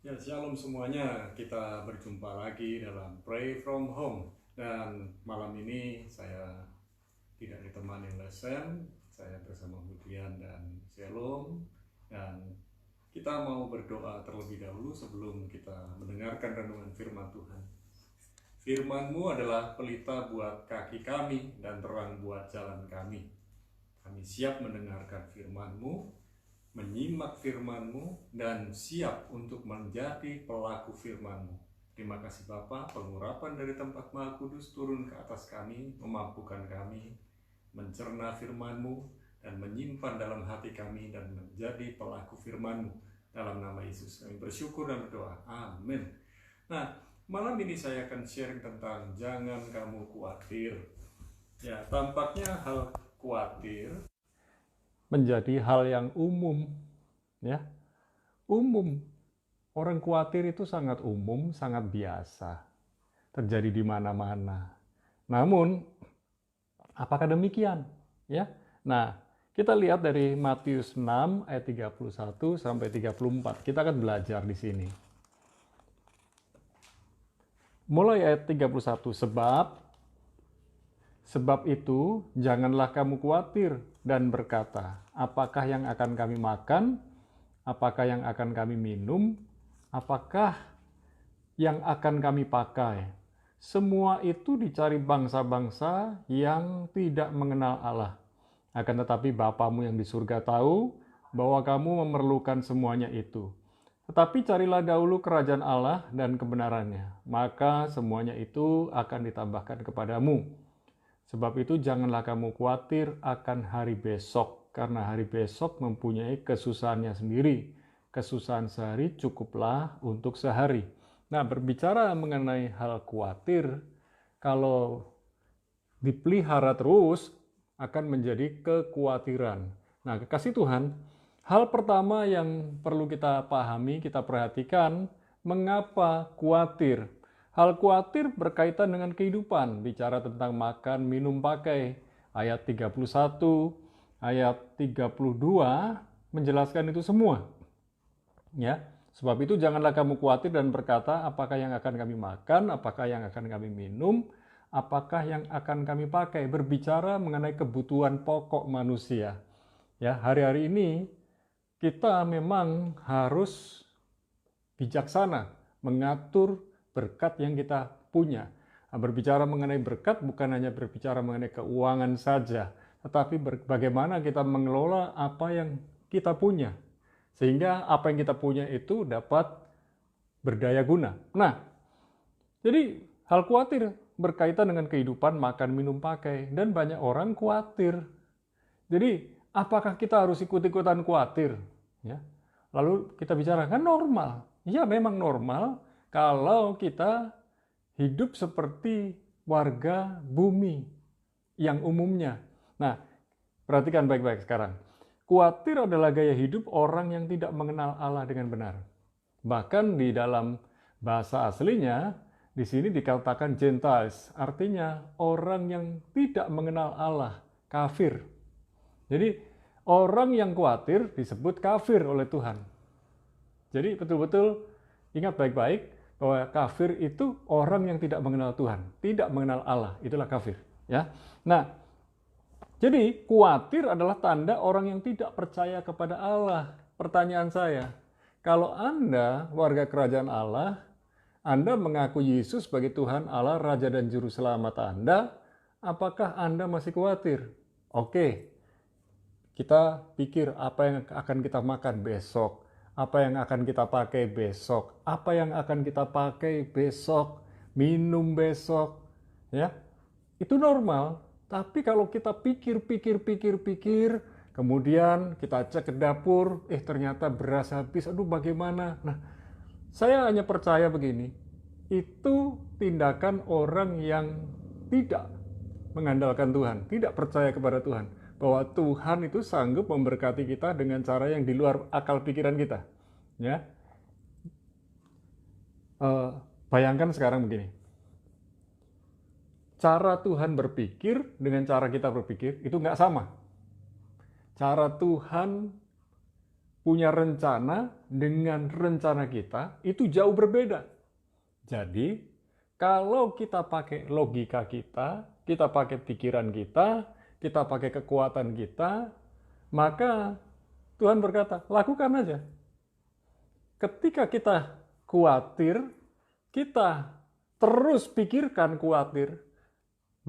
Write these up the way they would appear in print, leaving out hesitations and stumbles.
Ya, shalom semuanya. Kita berjumpa lagi dalam Pray From Home. Dan malam ini saya tidak ditemani oleh Sam. Saya bersama Budian dan Shalom. Dan kita mau berdoa terlebih dahulu sebelum kita mendengarkan renungan firman Tuhan. Firman-Mu adalah pelita buat kaki kami dan terang buat jalan kami. Kami siap mendengarkan firman-Mu, menyimak firman-Mu, dan siap untuk menjadi pelaku firman-Mu. Terima kasih Bapa, pengurapan dari tempat Maha Kudus turun ke atas kami, memampukan kami mencerna firman-Mu dan menyimpan dalam hati kami dan menjadi pelaku firman-Mu. Dalam nama Yesus kami bersyukur dan berdoa. Amin. Nah, malam ini saya akan sharing tentang jangan kamu khawatir. Ya, tampaknya hal khawatir menjadi hal yang umum, ya, umum. Orang khawatir itu sangat umum, sangat biasa, terjadi di mana-mana. Namun, apakah demikian? Ya, nah, kita lihat dari Matius 6 ayat 31 sampai 34. Kita akan belajar di sini. Mulai ayat 31, Sebab itu, janganlah kamu khawatir dan berkata, apakah yang akan kami makan? Apakah yang akan kami minum? Apakah yang akan kami pakai? Semua itu dicari bangsa-bangsa yang tidak mengenal Allah. Akan tetapi Bapamu yang di surga tahu bahwa kamu memerlukan semuanya itu. Tetapi carilah dahulu kerajaan Allah dan kebenarannya, maka semuanya itu akan ditambahkan kepadamu. Sebab itu janganlah kamu khawatir akan hari besok, karena hari besok mempunyai kesusahannya sendiri. Kesusahan sehari cukuplah untuk sehari. Nah, berbicara mengenai hal khawatir, kalau dipelihara terus akan menjadi kekhawatiran. Nah, kekasih Tuhan, hal pertama yang perlu kita pahami, kita perhatikan, mengapa khawatir? Hal khawatir berkaitan dengan kehidupan, bicara tentang makan, minum, pakai. Ayat 31, ayat 32 menjelaskan itu semua. Ya, sebab itu janganlah kamu khawatir dan berkata, apakah yang akan kami makan, apakah yang akan kami minum, apakah yang akan kami pakai. Berbicara mengenai kebutuhan pokok manusia. Ya, hari-hari ini kita memang harus bijaksana mengatur berkat yang kita punya. Nah, berbicara mengenai berkat bukan hanya berbicara mengenai keuangan saja, tetapi bagaimana kita mengelola apa yang kita punya. Sehingga apa yang kita punya itu dapat berdaya guna. Nah, jadi hal khawatir berkaitan dengan kehidupan, makan, minum, pakai. Dan banyak orang khawatir. Jadi, apakah kita harus ikut-ikutan khawatir? Ya. Lalu kita bicara, kan normal. Ya, memang normal kalau kita hidup seperti warga bumi yang umumnya. Nah, perhatikan baik-baik sekarang. Khawatir adalah gaya hidup orang yang tidak mengenal Allah dengan benar. Bahkan di dalam bahasa aslinya, di sini dikatakan Gentiles, artinya orang yang tidak mengenal Allah, kafir. Jadi, orang yang khawatir disebut kafir oleh Tuhan. Jadi betul-betul ingat baik-baik bahwa kafir itu orang yang tidak mengenal Tuhan, tidak mengenal Allah, itulah kafir. Ya. Nah, jadi khawatir adalah tanda orang yang tidak percaya kepada Allah. Pertanyaan saya, kalau Anda warga kerajaan Allah, Anda mengaku Yesus sebagai Tuhan Allah, Raja dan Juru Selamat Anda, apakah Anda masih khawatir? Oke, kita pikir apa yang akan kita makan besok, apa yang akan kita pakai besok, apa yang akan kita pakai besok, minum besok, ya. Itu normal. Tapi kalau kita pikir, kemudian kita cek ke dapur, ternyata beras habis, aduh bagaimana? Nah, saya hanya percaya begini, itu tindakan orang yang tidak mengandalkan Tuhan, tidak percaya kepada Tuhan. Bahwa Tuhan itu sanggup memberkati kita dengan cara yang di luar akal pikiran kita. Ya, bayangkan sekarang begini, cara Tuhan berpikir dengan cara kita berpikir itu nggak sama. Cara Tuhan punya rencana dengan rencana kita itu jauh berbeda. Jadi, kalau kita pakai logika kita pakai pikiran kita pakai kekuatan kita, maka Tuhan berkata, lakukan aja. Ketika kita khawatir, kita terus pikirkan khawatir,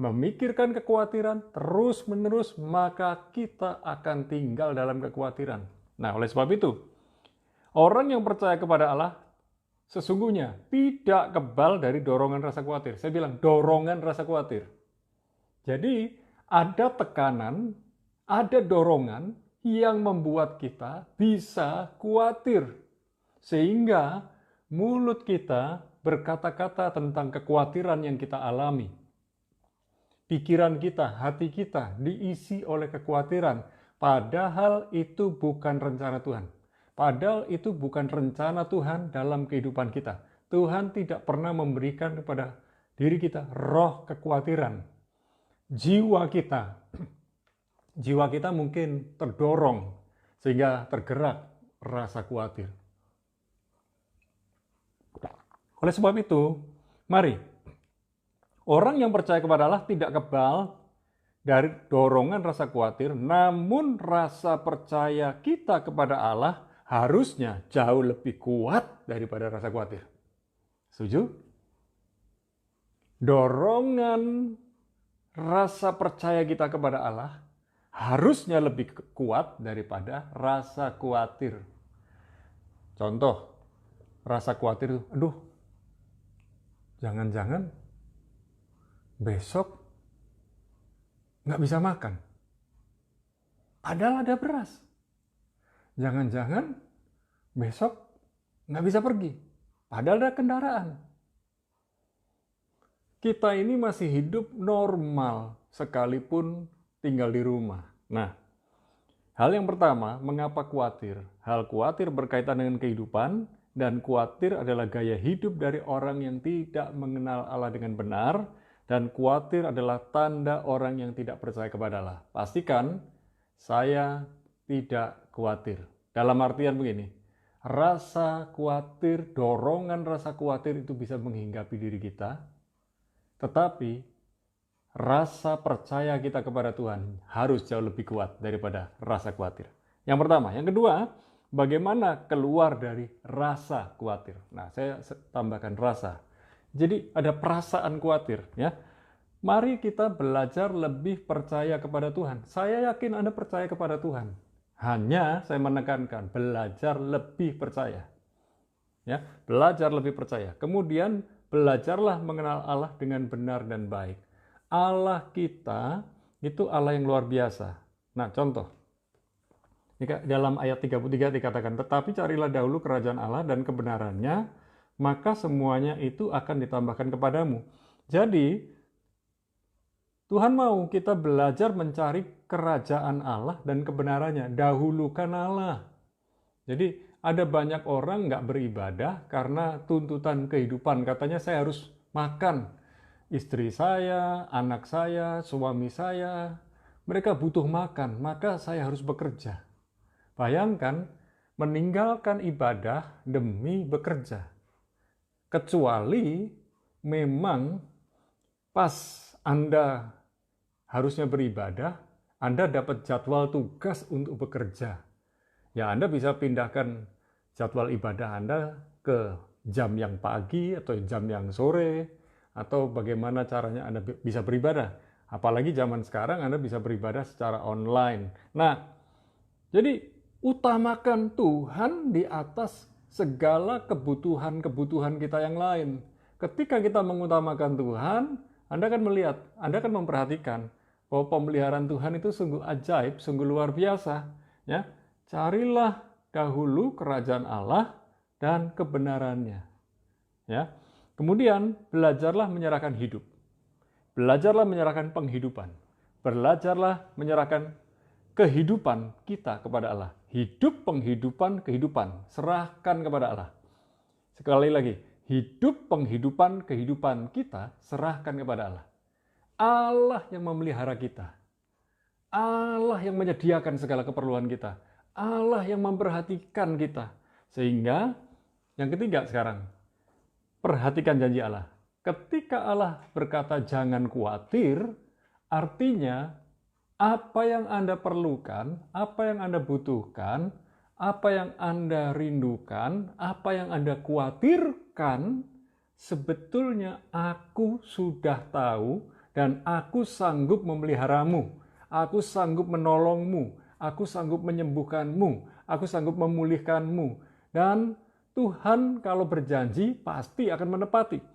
memikirkan kekhawatiran terus-menerus, maka kita akan tinggal dalam kekhawatiran. Nah, oleh sebab itu, orang yang percaya kepada Allah sesungguhnya tidak kebal dari dorongan rasa khawatir. Saya bilang dorongan rasa khawatir. Jadi, ada tekanan, ada dorongan yang membuat kita bisa khawatir. Sehingga mulut kita berkata-kata tentang kekhawatiran yang kita alami. Pikiran kita, hati kita diisi oleh kekhawatiran. Padahal itu bukan rencana Tuhan. Padahal itu bukan rencana Tuhan dalam kehidupan kita. Tuhan tidak pernah memberikan kepada diri kita roh kekhawatiran. Jiwa kita mungkin terdorong sehingga tergerak rasa khawatir. Oleh sebab itu, mari, orang yang percaya kepada Allah tidak kebal dari dorongan rasa khawatir, namun rasa percaya kita kepada Allah harusnya jauh lebih kuat daripada rasa khawatir. Setuju? Dorongan rasa percaya kita kepada Allah harusnya lebih kuat daripada rasa khawatir. Contoh, rasa khawatir, aduh, jangan-jangan besok nggak bisa makan. Padahal ada beras. Jangan-jangan besok nggak bisa pergi. Padahal ada kendaraan. Kita ini masih hidup normal sekalipun tinggal di rumah. Nah, hal yang pertama, mengapa khawatir? Hal khawatir berkaitan dengan kehidupan, dan khawatir adalah gaya hidup dari orang yang tidak mengenal Allah dengan benar, dan khawatir adalah tanda orang yang tidak percaya kepada Allah. Pastikan saya tidak khawatir. Dalam artian begini, rasa khawatir, dorongan rasa khawatir itu bisa menghinggapi diri kita, tetapi rasa percaya kita kepada Tuhan harus jauh lebih kuat daripada rasa khawatir. Yang pertama. Yang kedua, bagaimana keluar dari rasa khawatir? Nah, saya tambahkan rasa. Jadi ada perasaan khawatir, ya. Mari kita belajar lebih percaya kepada Tuhan. Saya yakin Anda percaya kepada Tuhan. Hanya saya menekankan belajar lebih percaya. Ya, belajar lebih percaya. Kemudian belajarlah mengenal Allah dengan benar dan baik. Allah kita itu Allah yang luar biasa. Nah, contoh. Dalam ayat 33 dikatakan, tetapi carilah dahulu kerajaan Allah dan kebenarannya, maka semuanya itu akan ditambahkan kepadamu. Jadi, Tuhan mau kita belajar mencari kerajaan Allah dan kebenarannya. Dahulukan Allah. Jadi, ada banyak orang nggak beribadah karena tuntutan kehidupan. Katanya saya harus makan. Istri saya, anak saya, suami saya, mereka butuh makan, maka saya harus bekerja. Bayangkan, meninggalkan ibadah demi bekerja. Kecuali memang pas Anda harusnya beribadah, Anda dapat jadwal tugas untuk bekerja. Ya, Anda bisa pindahkan jadwal ibadah Anda ke jam yang pagi atau jam yang sore, atau bagaimana caranya Anda bisa beribadah. Apalagi zaman sekarang Anda bisa beribadah secara online. Nah, jadi utamakan Tuhan di atas segala kebutuhan-kebutuhan kita yang lain. Ketika kita mengutamakan Tuhan, Anda akan melihat, Anda akan memperhatikan bahwa pemeliharaan Tuhan itu sungguh ajaib, sungguh luar biasa. Ya, carilah dahulu kerajaan Allah dan kebenarannya. Ya. Kemudian belajarlah menyerahkan hidup. Belajarlah menyerahkan penghidupan. Belajarlah menyerahkan kehidupan kita kepada Allah. Hidup, penghidupan, kehidupan. Serahkan kepada Allah. Sekali lagi, hidup, penghidupan, kehidupan kita serahkan kepada Allah. Allah yang memelihara kita. Allah yang menyediakan segala keperluan kita. Allah yang memperhatikan kita. Sehingga yang ketiga sekarang, perhatikan janji Allah. Ketika Allah berkata jangan khawatir, artinya apa yang Anda perlukan, apa yang Anda butuhkan, apa yang Anda rindukan, apa yang Anda khawatirkan, sebetulnya aku sudah tahu dan aku sanggup memeliharamu, aku sanggup menolongmu, aku sanggup menyembuhkanmu, aku sanggup memulihkanmu. Dan Tuhan kalau berjanji pasti akan menepati.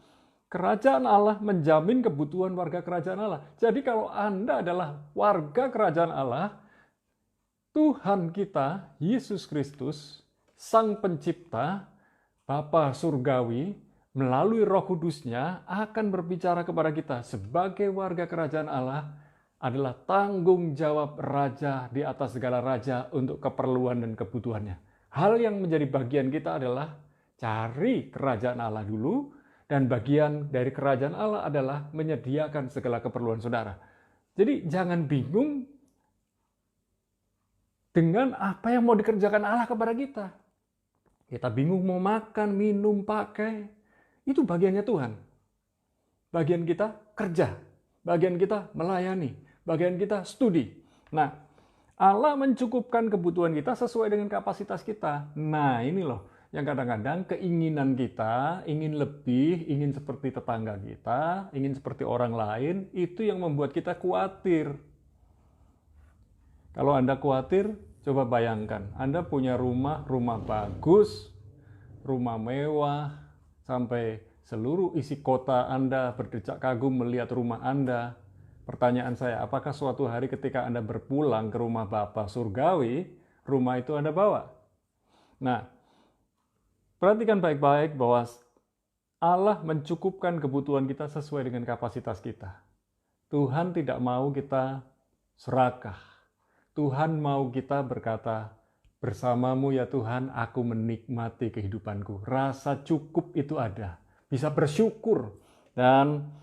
Kerajaan Allah menjamin kebutuhan warga kerajaan Allah. Jadi kalau Anda adalah warga kerajaan Allah, Tuhan kita, Yesus Kristus, Sang Pencipta, Bapa Surgawi, melalui Roh Kudus-Nya akan berbicara kepada kita sebagai warga kerajaan Allah adalah tanggung jawab Raja di atas segala raja untuk keperluan dan kebutuhannya. Hal yang menjadi bagian kita adalah cari kerajaan Allah dulu, dan bagian dari kerajaan Allah adalah menyediakan segala keperluan saudara. Jadi jangan bingung dengan apa yang mau dikerjakan Allah kepada kita. Kita bingung mau makan, minum, pakai. Itu bagiannya Tuhan. Bagian kita kerja. Bagian kita melayani. Bagian kita studi. Nah, Allah mencukupkan kebutuhan kita sesuai dengan kapasitas kita. Nah, ini loh. Yang kadang-kadang keinginan kita, ingin lebih, ingin seperti tetangga kita, ingin seperti orang lain, itu yang membuat kita khawatir. Kalau Anda khawatir, coba bayangkan, Anda punya rumah bagus, rumah mewah, sampai seluruh isi kota Anda berdecak kagum melihat rumah Anda. Pertanyaan saya, apakah suatu hari ketika Anda berpulang ke rumah Bapa Surgawi, rumah itu Anda bawa? Nah, perhatikan baik-baik bahwa Allah mencukupkan kebutuhan kita sesuai dengan kapasitas kita. Tuhan tidak mau kita serakah. Tuhan mau kita berkata, bersamamu ya Tuhan, aku menikmati kehidupanku. Rasa cukup itu ada. Bisa bersyukur. Dan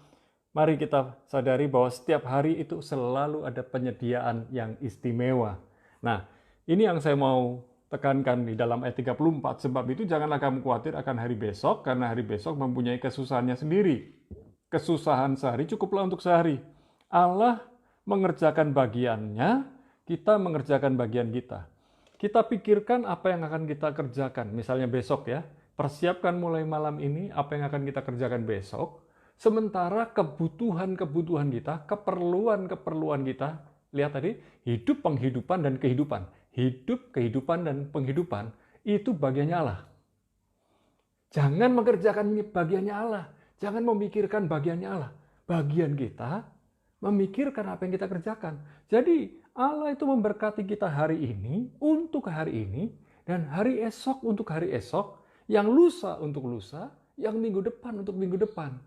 mari kita sadari bahwa setiap hari itu selalu ada penyediaan yang istimewa. Nah, ini yang saya mau tekankan di dalam ayat 34, sebab itu janganlah kamu khawatir akan hari besok, karena hari besok mempunyai kesusahannya sendiri. Kesusahan sehari cukuplah untuk sehari. Allah mengerjakan bagiannya, kita mengerjakan bagian kita. Kita pikirkan apa yang akan kita kerjakan, misalnya besok ya, persiapkan mulai malam ini apa yang akan kita kerjakan besok, sementara kebutuhan-kebutuhan kita, keperluan-keperluan kita, lihat tadi, hidup, penghidupan, dan kehidupan. Hidup, kehidupan, dan penghidupan itu bagiannya Allah. Jangan mengerjakan bagiannya Allah. Jangan memikirkan bagiannya Allah. Bagian kita memikirkan apa yang kita kerjakan. Jadi Allah itu memberkati kita hari ini untuk hari ini, dan hari esok untuk hari esok, yang lusa untuk lusa, yang minggu depan untuk minggu depan.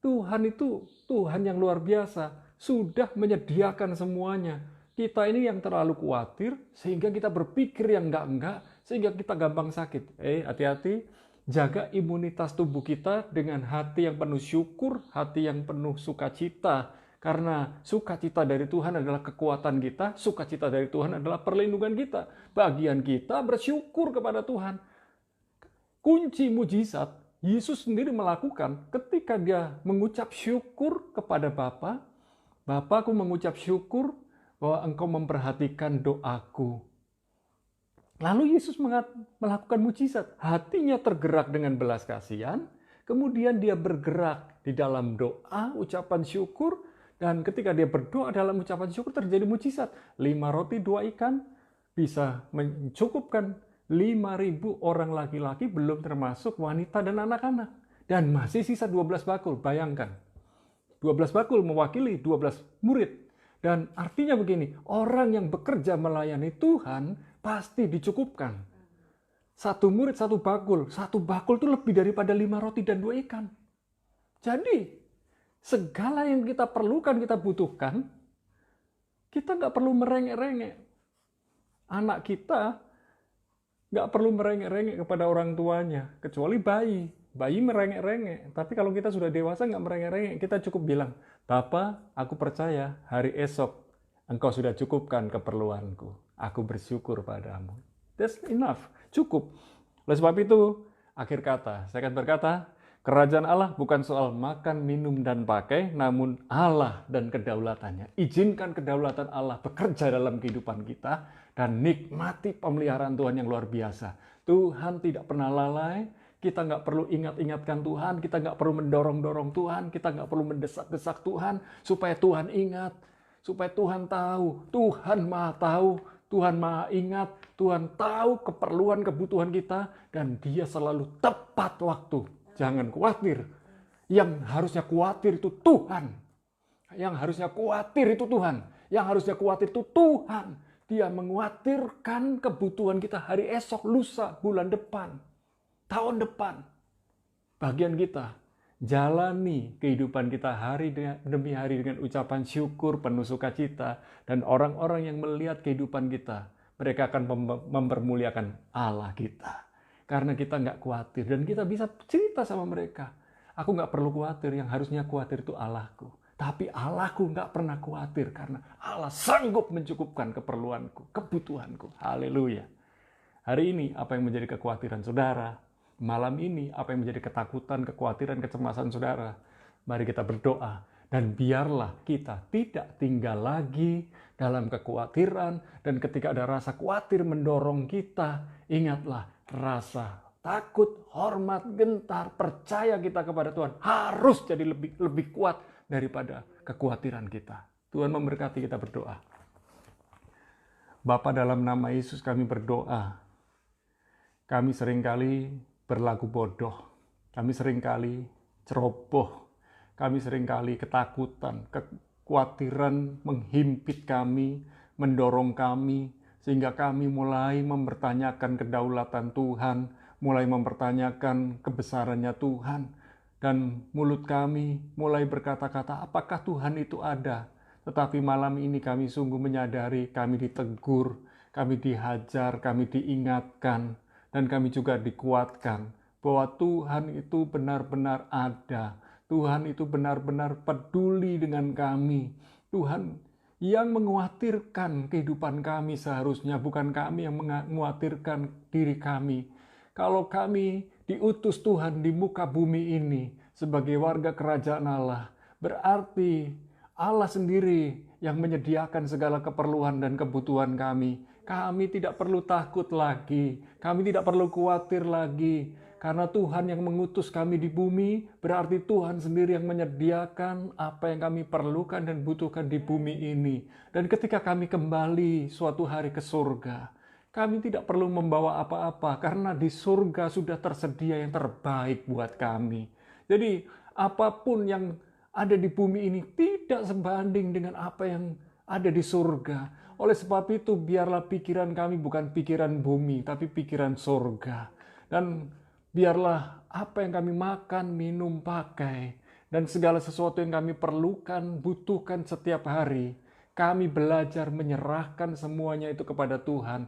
Tuhan itu Tuhan yang luar biasa, sudah menyediakan semuanya. Kita ini yang terlalu khawatir, sehingga kita berpikir yang enggak-enggak, sehingga kita gampang sakit. Hati-hati, jaga imunitas tubuh kita dengan hati yang penuh syukur, hati yang penuh sukacita. Karena sukacita dari Tuhan adalah kekuatan kita, sukacita dari Tuhan adalah perlindungan kita. Bagian kita bersyukur kepada Tuhan. Kunci mujizat, Yesus sendiri melakukan ketika dia mengucap syukur kepada Bapa. Bapa, aku mengucap syukur bahwa engkau memperhatikan doaku. Lalu Yesus melakukan mujizat. Hatinya tergerak dengan belas kasihan. Kemudian dia bergerak di dalam doa, ucapan syukur. Dan ketika dia berdoa dalam ucapan syukur terjadi mujizat. 5 roti 2 ikan bisa mencukupkan 5.000 orang laki-laki, belum termasuk wanita dan anak-anak. Dan masih sisa 12 bakul, bayangkan. 12 bakul mewakili 12 murid. Dan artinya begini, orang yang bekerja melayani Tuhan pasti dicukupkan. 1 murid 1 bakul. 1 bakul itu lebih daripada 5 roti dan 2 ikan. Jadi, segala yang kita perlukan, kita butuhkan, kita nggak perlu merengek-rengek. Anak kita nggak perlu merengek-rengek kepada orang tuanya, kecuali bayi. Bayi merengek-rengek, tapi kalau kita sudah dewasa nggak merengek-rengek, kita cukup bilang, Bapa, aku percaya hari esok engkau sudah cukupkan keperluanku. aku bersyukur padamu. That's enough, cukup. Oleh sebab itu, akhir kata, saya akan berkata, kerajaan Allah bukan soal makan, minum, dan pakai, namun Allah dan kedaulatannya. Izinkan kedaulatan Allah bekerja dalam kehidupan kita, dan nikmati pemeliharaan Tuhan yang luar biasa. Tuhan tidak pernah lalai, kita nggak perlu ingat-ingatkan Tuhan, kita nggak perlu mendorong-dorong Tuhan, kita nggak perlu mendesak-desak Tuhan, supaya Tuhan ingat, supaya Tuhan tahu, Tuhan Maha tahu, Tuhan Maha ingat, Tuhan tahu keperluan kebutuhan kita, dan Dia selalu tepat waktu. Jangan khawatir. Yang harusnya khawatir itu Tuhan. Yang harusnya khawatir itu Tuhan. Yang harusnya khawatir itu Tuhan. Dia mengkhawatirkan kebutuhan kita hari esok, lusa, bulan depan, tahun depan. Bagian kita, jalani kehidupan kita hari demi hari dengan ucapan syukur, penuh sukacita. Dan orang-orang yang melihat kehidupan kita, mereka akan mempermuliakan Allah kita. Karena kita nggak khawatir. Dan kita bisa cerita sama mereka. Aku nggak perlu khawatir, yang harusnya khawatir itu Allahku. Tapi Allahku nggak pernah khawatir karena Allah sanggup mencukupkan keperluanku, kebutuhanku. Haleluya. Hari ini apa yang menjadi kekhawatiran saudara? Malam ini apa yang menjadi ketakutan, kekhawatiran, kecemasan saudara? Mari kita berdoa. Dan biarlah kita tidak tinggal lagi dalam kekhawatiran. Dan ketika ada rasa khawatir mendorong kita, ingatlah rasa takut, hormat, gentar, percaya kita kepada Tuhan harus jadi lebih kuat daripada kekhawatiran kita. Tuhan memberkati, kita berdoa. Bapa, dalam nama Yesus kami berdoa. Kami seringkali berlaku bodoh. Kami seringkali ceroboh. Kami seringkali ketakutan, kekhawatiran menghimpit kami, mendorong kami, sehingga kami mulai mempertanyakan kedaulatan Tuhan, mulai mempertanyakan kebesarannya Tuhan. Dan mulut kami mulai berkata-kata, apakah Tuhan itu ada? Tetapi malam ini kami sungguh menyadari, kami ditegur, kami dihajar, kami diingatkan, dan kami juga dikuatkan bahwa Tuhan itu benar-benar ada. Tuhan itu benar-benar peduli dengan kami. Tuhan yang mengkhawatirkan kehidupan kami seharusnya, bukan kami yang mengkhawatirkan diri kami. Kalau kami diutus Tuhan di muka bumi ini sebagai warga kerajaan Allah, berarti Allah sendiri yang menyediakan segala keperluan dan kebutuhan kami. Kami tidak perlu takut lagi, kami tidak perlu khawatir lagi. Karena Tuhan yang mengutus kami di bumi, berarti Tuhan sendiri yang menyediakan apa yang kami perlukan dan butuhkan di bumi ini. Dan ketika kami kembali suatu hari ke surga, kami tidak perlu membawa apa-apa, karena di surga sudah tersedia yang terbaik buat kami. Jadi apapun yang ada di bumi ini tidak sebanding dengan apa yang ada di surga. Oleh sebab itu, biarlah pikiran kami bukan pikiran bumi, tapi pikiran surga. Dan biarlah apa yang kami makan, minum, pakai, dan segala sesuatu yang kami perlukan, butuhkan setiap hari, kami belajar menyerahkan semuanya itu kepada Tuhan.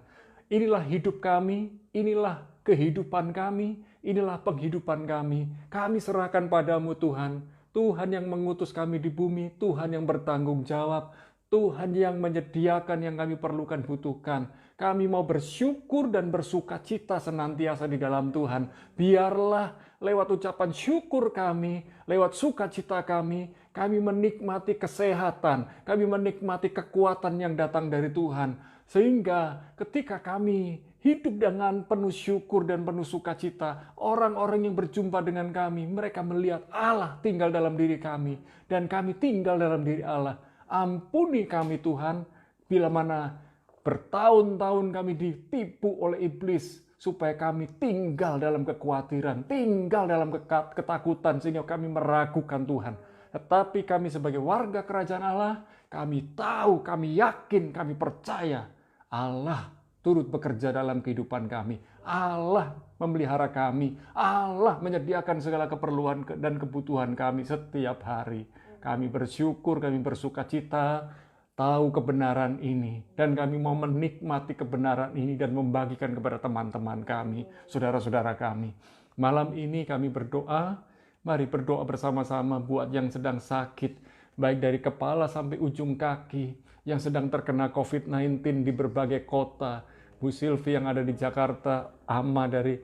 Inilah hidup kami, inilah kehidupan kami, inilah penghidupan kami. Kami serahkan padamu Tuhan. Tuhan yang mengutus kami di bumi, Tuhan yang bertanggung jawab, Tuhan yang menyediakan yang kami perlukan, butuhkan. Kami mau bersyukur dan bersuka cita senantiasa di dalam Tuhan. Biarlah lewat ucapan syukur kami, lewat sukacita kami menikmati kesehatan, kami menikmati kekuatan yang datang dari Tuhan. Sehingga ketika kami hidup dengan penuh syukur dan penuh sukacita, orang-orang yang berjumpa dengan kami, mereka melihat Allah tinggal dalam diri kami, dan kami tinggal dalam diri Allah. Ampuni kami Tuhan, bila mana bertahun-tahun kami ditipu oleh iblis, supaya kami tinggal dalam kekhawatiran, tinggal dalam ketakutan, sehingga kami meragukan Tuhan. Tetapi kami sebagai warga kerajaan Allah, kami tahu, kami yakin, kami percaya, Allah turut bekerja dalam kehidupan kami. Allah memelihara kami, Allah menyediakan segala keperluan dan kebutuhan kami setiap hari. Kami bersyukur, kami bersuka cita, tahu kebenaran ini. Dan kami mau menikmati kebenaran ini dan membagikan kepada teman-teman kami, saudara-saudara kami. Malam ini kami berdoa, mari berdoa bersama-sama buat yang sedang sakit, baik dari kepala sampai ujung kaki, yang sedang terkena COVID-19 di berbagai kota. Bu Silvi yang ada di Jakarta, Ama dari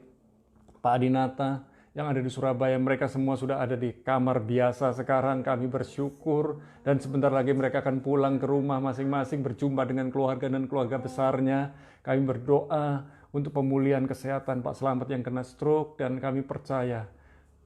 Pak Adinata yang ada di Surabaya, mereka semua sudah ada di kamar biasa sekarang. Kami bersyukur, dan sebentar lagi mereka akan pulang ke rumah masing-masing, berjumpa dengan keluarga dan keluarga besarnya. Kami berdoa untuk pemulihan kesehatan Pak Slamet yang kena stroke, dan kami percaya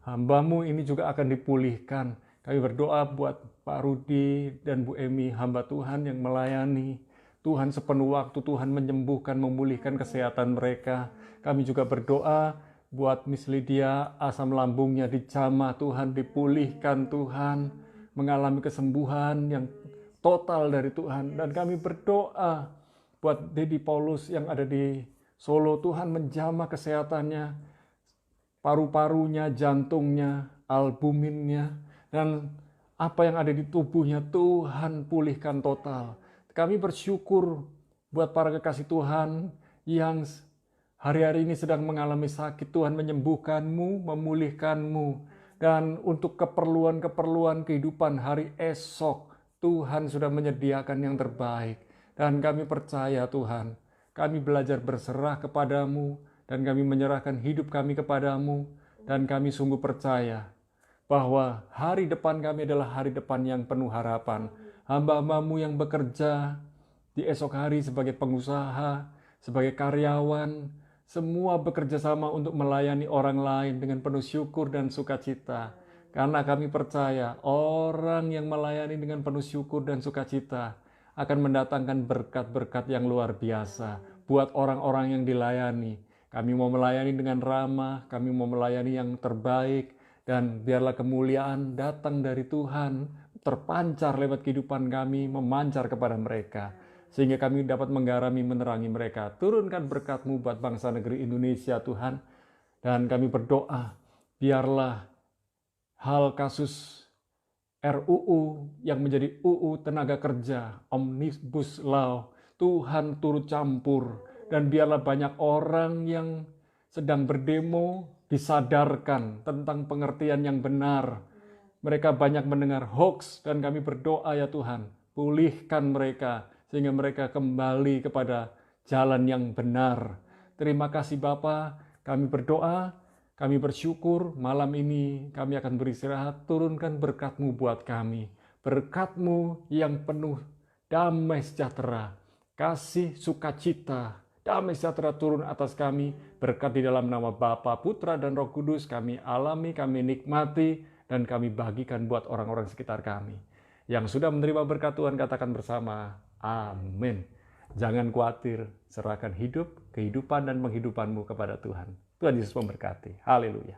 hamba-Mu ini juga akan dipulihkan. Kami berdoa buat Pak Rudi dan Bu Emi, hamba Tuhan yang melayani. Tuhan sepenuh waktu, Tuhan menyembuhkan, memulihkan kesehatan mereka. Kami juga berdoa buat Miss Lydia, asam lambungnya dijamah, Tuhan dipulihkan, Tuhan mengalami kesembuhan yang total dari Tuhan. Dan kami berdoa buat Dedi Paulus yang ada di Solo, Tuhan menjamah kesehatannya, paru-parunya, jantungnya, albuminnya, dan apa yang ada di tubuhnya, Tuhan pulihkan total. Kami bersyukur buat para kekasih Tuhan yang hari-hari ini sedang mengalami sakit. Tuhan menyembuhkanmu, memulihkanmu. Dan untuk keperluan-keperluan kehidupan hari esok, Tuhan sudah menyediakan yang terbaik. Dan kami percaya Tuhan, kami belajar berserah kepadamu, dan kami menyerahkan hidup kami kepadamu, dan kami sungguh percaya bahwa hari depan kami adalah hari depan yang penuh harapan. Hamba-hambamu yang bekerja di esok hari sebagai pengusaha, sebagai karyawan, semua bekerja sama untuk melayani orang lain dengan penuh syukur dan sukacita. Karena kami percaya orang yang melayani dengan penuh syukur dan sukacita akan mendatangkan berkat-berkat yang luar biasa buat orang-orang yang dilayani. Kami mau melayani dengan ramah, kami mau melayani yang terbaik, dan biarlah kemuliaan datang dari Tuhan, terpancar lewat kehidupan kami, memancar kepada mereka, sehingga kami dapat menggarami, menerangi mereka. Turunkan berkat-Mu buat bangsa negeri Indonesia, Tuhan. Dan kami berdoa, biarlah hal kasus RUU yang menjadi UU Tenaga Kerja, Omnibus Law, Tuhan turut campur. Dan biarlah banyak orang yang sedang berdemo disadarkan tentang pengertian yang benar. Mereka banyak mendengar hoax, dan kami berdoa ya Tuhan, pulihkan mereka, sehingga mereka kembali kepada jalan yang benar. Terima kasih Bapa, kami berdoa, kami bersyukur malam ini kami akan beristirahat. Turunkan berkat-Mu buat kami, berkat-Mu yang penuh damai sejahtera, kasih sukacita, damai sejahtera turun atas kami. Berkat di dalam nama Bapa, Putra, dan Roh Kudus kami alami, kami nikmati, dan kami bagikan buat orang-orang sekitar kami. Yang sudah menerima berkat Tuhan katakan bersama, amin. Jangan khawatir, serahkan hidup, kehidupan, dan penghidupanmu kepada Tuhan. Tuhan Yesus memberkati. Haleluya.